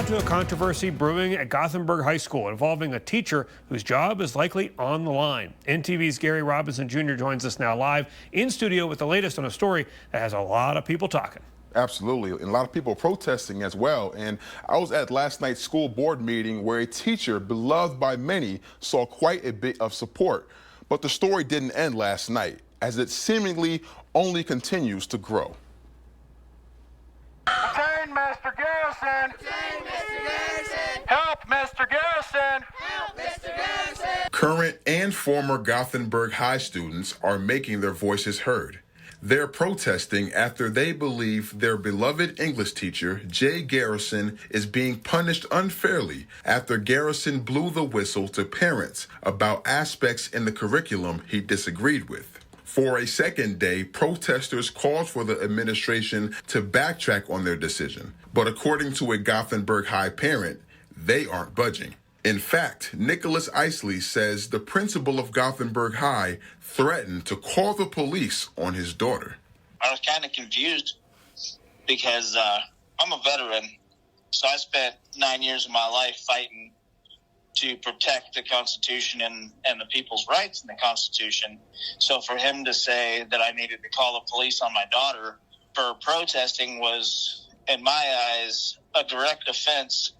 Now to a controversy brewing at Gothenburg High School involving a teacher whose job is likely on the line. NTV's Gary Robinson Jr. joins us now live in studio with the latest on a story that has a lot of people talking. Absolutely, and a lot of people protesting as well. And I was at last night's school board meeting where a teacher, beloved by many, saw quite a bit of support. But the story didn't end last night, as it seemingly only continues to grow. Detain Mr. Garrison! Detain Mr. Garrison! Help Mr. Garrison! Help Mr. Garrison! Current and former Gothenburg High students are making their voices heard. They're protesting after they believe their beloved English teacher, Jay Garrison, is being punished unfairly after Garrison blew the whistle to parents about aspects in the curriculum he disagreed with. For a second day, protesters called for the administration to backtrack on their decision. But according to a Gothenburg High parent, they aren't budging. In fact, Nicholas Isley says the principal of Gothenburg High threatened to call the police on his daughter. I was kind of confused because I'm a veteran, so I spent 9 years of my life fighting to protect the Constitution and the people's rights in the Constitution. So for him to say that I needed to call the police on my daughter for protesting was, in my eyes, a direct offense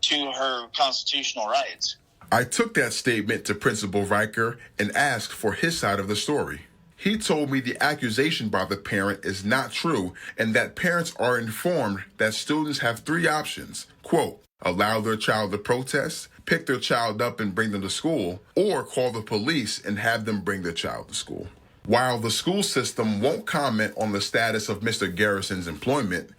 to her constitutional rights. I took that statement to Principal Riker and asked for his side of the story. He told me the accusation by the parent is not true and that parents are informed that students have three options, quote, allow their child to protest, pick their child up and bring them to school, or call the police and have them bring their child to school. While the school system won't comment on the status of Mr. Garrison's employment,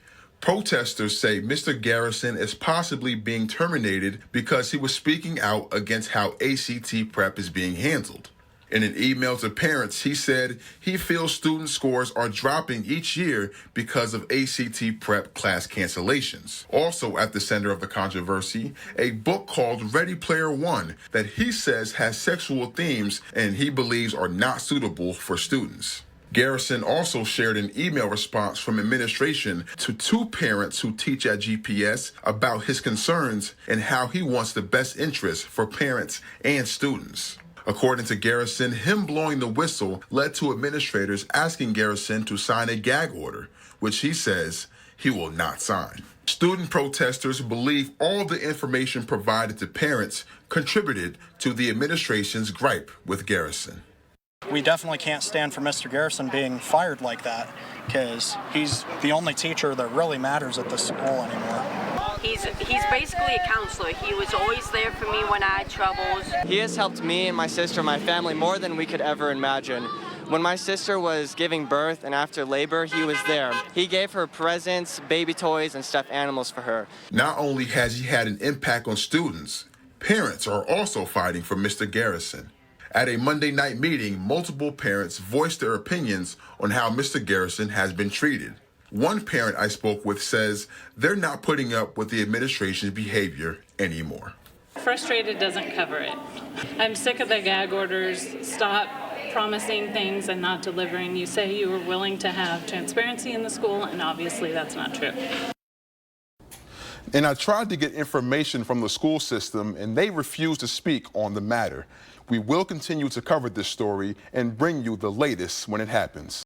protesters say Mr. Garrison is possibly being terminated because he was speaking out against how ACT prep is being handled. In an email to parents, he said he feels student scores are dropping each year because of ACT prep class cancellations. Also at the center of the controversy, a book called Ready Player One that he says has sexual themes and he believes are not suitable for students. Garrison also shared an email response from administration to two parents who teach at GPS about his concerns and how he wants the best interest for parents and students. According to Garrison, him blowing the whistle led to administrators asking Garrison to sign a gag order, which he says he will not sign. Student protesters believe all the information provided to parents contributed to the administration's gripe with Garrison. We definitely can't stand for Mr. Garrison being fired like that because he's the only teacher that really matters at this school anymore. He's basically a counselor. He was always there for me when I had troubles. He has helped me and my sister and my family more than we could ever imagine. When my sister was giving birth and after labor, he was there. He gave her presents, baby toys, and stuffed animals for her. Not only has he had an impact on students, parents are also fighting for Mr. Garrison. At a Monday night meeting, multiple parents voiced their opinions on how Mr. Garrison has been treated. One parent I spoke with says they're not putting up with the administration's behavior anymore. Frustrated doesn't cover it. I'm sick of the gag orders. Stop promising things and not delivering. You say you were willing to have transparency in the school, and obviously that's not true. And I tried to get information from the school system, and they refused to speak on the matter. We will continue to cover this story and bring you the latest when it happens.